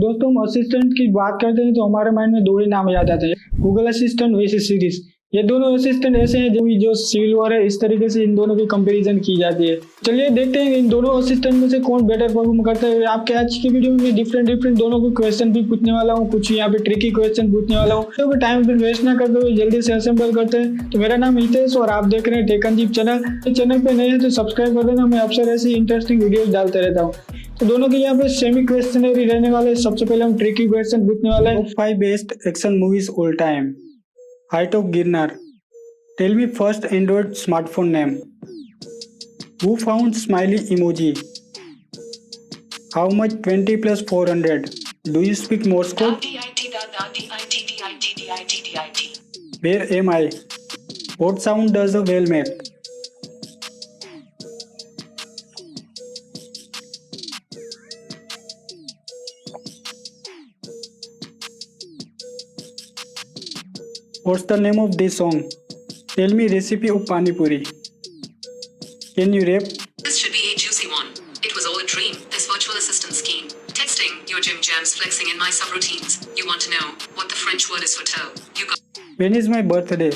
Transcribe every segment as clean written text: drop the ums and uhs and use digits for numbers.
दोस्तों हम असिस्टेंट की बात करते हैं तो हमारे माइंड में दो ही नाम याद आते हैं, गूगल असिस्टेंट वर्सेस सिरी। ये दोनों असिस्टेंट ऐसे हैं जो सिविल वॉर है, इस तरीके से इन दोनों की कंपैरिजन की जाती है। चलिए देखते हैं इन दोनों असिस्टेंट में से कौन बेटर परफॉर्म करता है। आपके आज की वीडियो में डिफरेंट दोनों को क्वेश्चन भी पूछने वाला हूँ, कुछ यहाँ पे ट्रिकी क्वेश्चन पूछने वाला हूँ। तो टाइम फिर वेस्ट ना करते हुए जल्दी से असेंबल करते हैं। तो मेरा नाम हितेश और आप देख रहे हैं tech and jeep channel. Channel पे नए हैं तो सब्सक्राइब कर देना, मैं अक्सर ऐसी इंटरेस्टिंग वीडियो डालते रहता हूँ। तो दोनों के यहाँ पे सेमी क्वेश्चनरी रहने वाले। सबसे पहले हम ट्रिकी क्वेश्चन पूछने वाले हैं। 5 best action movies all time. Height of Girnar. Tell me first Android smartphone name. Who found smiley emoji? How much 20 plus 400? Do you speak Morse code? Where am I? What sound does a whale make? What's the name of this song? Tell me recipe of pani puri. Can you rap? This should be a juicy one. It was all a dream, this virtual assistant scheme. Texting your gym jams, flexing in my subroutines. You want to know what the French word is for toe? You got. When is my birthday?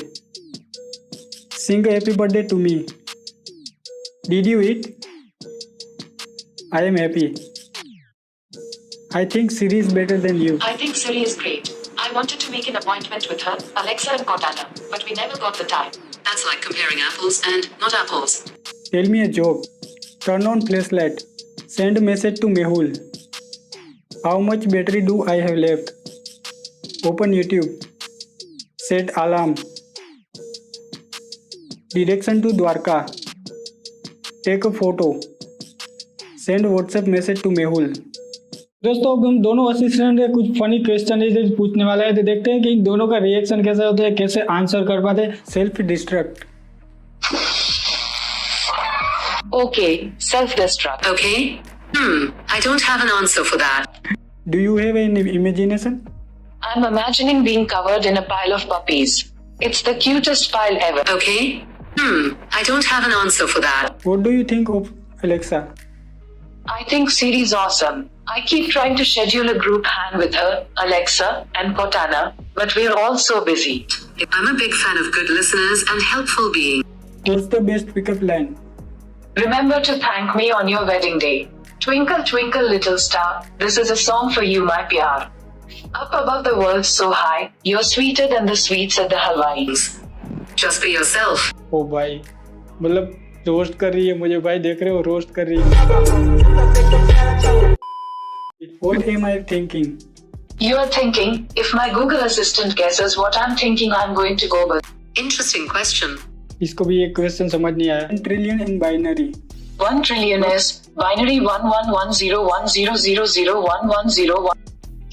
Sing a happy birthday to me. Did you eat? I am happy. I think Siri is better than you. I think Siri is great. I wanted to make an appointment with her, Alexa and Cortana, but we never got the time. That's like comparing apples and not apples. Tell me a joke. Turn on flashlight. Send message to Mehul. How much battery do I have left? Open YouTube. Set alarm. Direction to Dwarka. Take a photo. Send WhatsApp message to Mehul. दोस्तों अब हम दोनों assistant के कुछ funny question पूछने वाला है, तो देखते हैं कि इन दोनों का रिएक्शन कैसा होता है, कैसे आंसर कर पाते हैं। Self destruct. Okay, self-destruct. Okay. I don't have an answer for that. Do you have any imagination? I'm imagining being covered in a pile of puppies. It's the cutest pile ever. Okay. I don't have an answer for that. What do you think of Alexa? I think Siri's awesome. I keep trying to schedule a group hang with her, Alexa, and Cortana, but we're all so busy. I'm a big fan of good listeners and helpful being. What's the best pickup line? Remember to thank me on your wedding day. Twinkle, twinkle, little star, this is a song for you, my pyar. Up above the world so high, you're sweeter than the sweets at the halwais. Just be yourself. ओ भाई, मतलब roast कर रही है मुझे भाई, देख रहे हो रोस्ट कर रही है। What am I thinking? You are thinking, if my Google Assistant guesses what I'm thinking, I'm going to go with. Interesting question. इसको भी एक क्वेश्चन समझ नहीं आया। 1 trillion in binary. 1 trillion is binary 111010001101.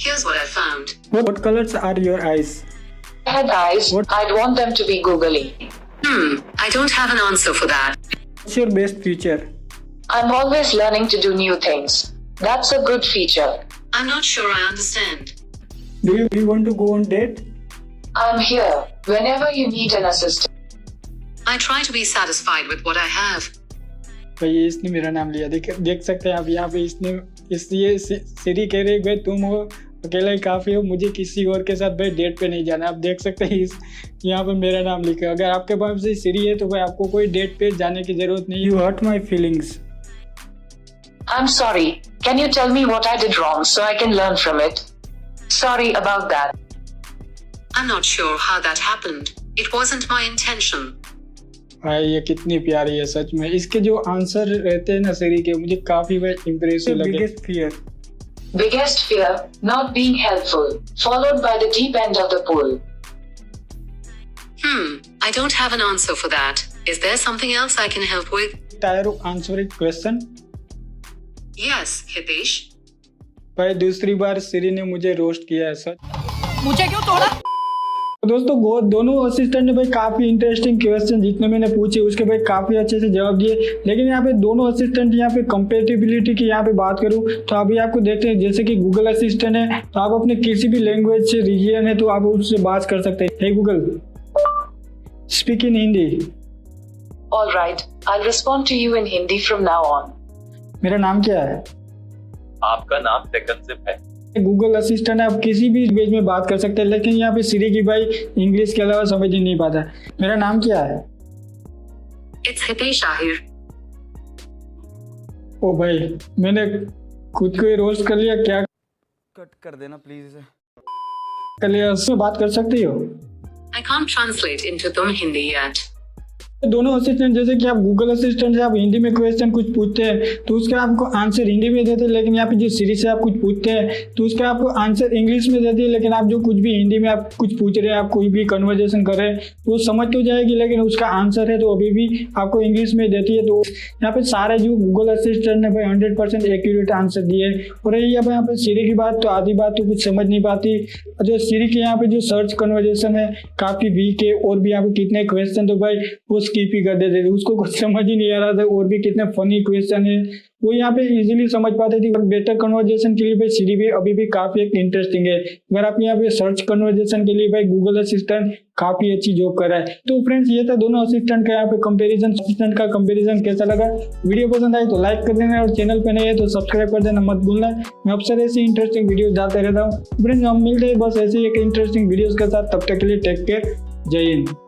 Here's what I found. What colors are your eyes? I had eyes. I'd want them to be googly. I don't have an answer for that. What's your best feature? I'm always learning to do new things. That's a good feature. I'm not sure I understand. Do you want to go on date? I'm here whenever you need an assistant. I try to be satisfied with what I have. भाई इसने मेरा नाम लिया, देख सकते हैं आप यहाँ पे। इसलिए सिरी कह रही भाई तुम हो अकेला ही काफी हो, मुझे किसी और के साथ भाई डेट पे नहीं जाना। आप देख सकते हैं यहाँ पे मेरा नाम लिखा है। अगर आपके पास से सिरी है तो भाई आपको कोई डेट पे जाने की जरूरत नहीं। You hurt my feelings. I'm sorry. Can you tell me what I did wrong so I can learn from it? Sorry about that. I'm not sure how that happened. It wasn't my intention. भाई ये कितनी प्यारी है सच में। इसके जो answer रहते हैं ना सिरी के, मुझे काफी भाई इम्प्रेसिव लगे। Biggest fear. Biggest fear, not being helpful, followed by the deep end of the pool. I don't have an answer for that. Is there something else I can help with? Tired of answering question? Yes, Hitesh. भाई दूसरी बार सिरी ने मुझे roast किया है सच। मुझे क्यों तोड़ा? दोस्तों दोनों असिस्टेंट ने भाई काफी इंटरेस्टिंग क्वेश्चन जितने मैंने पूछे उसके भाई काफी अच्छे से जवाब दिए। लेकिन यहाँ पे दोनों असिस्टेंट यहाँ पे कंपेटिबिलिटी की यहाँ पे बात करूँ तो अभी आपको देखते हैं, जैसे कि गूगल असिस्टेंट है तो आप अपने किसी भी लैंग्वेज से रीजन है तो आप उससे बात कर सकते हैं। Hey Google, speak in Hindi. All right, I'll respond to you in Hindi from now on. मेरा नाम क्या है? आपका नाम टेक है। गूगल असिस्टेंट आप किसी भी लैंग्वेज में बात कर सकते हैं, लेकिन यहाँ पे सिरी की भाई इंग्लिश के अलावा समझ ही नहीं पाता। मेरा नाम क्या है? 𝙁𝙤𝙧𝙖𝙢। ओ भाई, मैंने खुद को ही रोस्ट कर लिया क्या? कट कर देना प्लीज इसे। कर लिया, उसमें बात कर सकती हो? I can't translate into तुम हिंदी yet। दोनों असिस्टेंट, जैसे कि आप गूगल असिस्टेंट से आप हिंदी में क्वेश्चन कुछ पूछते हैं तो उसका आपको आंसर हिंदी में देते हैं, लेकिन यहाँ पे जो सिरी से आप कुछ पूछते हैं तो उसका आपको आंसर इंग्लिश में देती है, लेकिन आप जो कुछ भी हिंदी में आप कुछ पूछ रहे हैं, आप कोई भी कन्वर्जेशन कर रहे हैं तो वो समझ तो जाएगी, लेकिन उसका आंसर है तो अभी भी आपको इंग्लिश में देती है। तो यहाँ पे सारे जो गूगल असिस्टेंट ने भाई 100% एक्यूरेट आंसर दिए। और यही यहाँ पे सिरी की बात, तो आधी बात तो कुछ समझ नहीं पाती। जो सिरी के यहाँ पे जो सर्च कन्वर्जेशन है काफी वीक है, और भी यहाँ पे कितने क्वेश्चन तो भाई वो स्किप ही कर देते थे, उसको कुछ समझ ही नहीं आ रहा था। और भी कितने फनी क्वेश्चन है वो यहाँ पे इजीली समझ पाते थे। बेटर कन्वर्जेशन के लिए भाई सिरी भी अभी भी काफी एक इंटरेस्टिंग है। अगर आप यहाँ पे सर्च कन्वर्जेशन के लिए भाई गूगल असिस्टेंट काफी अच्छी जॉब कर रहा है। तो फ्रेंड्स, ये था दोनों असिस्टेंट का यहाँ पे कंपैरिजन। असिस्टेंट का कंपैरिजन कैसा लगा? वीडियो पसंद आई तो लाइक कर देना, और चैनल पे नए है तो सब्सक्राइब कर देना मत भूलना। मैं अक्सर ऐसी इंटरेस्टिंग वीडियो डालते रहता हूँ। फ्रेंड्स, हम मिलते हैं बस ऐसे एक इंटरेस्टिंग वीडियोज के साथ। तब तक के लिए टेक केयर, जय हिंद।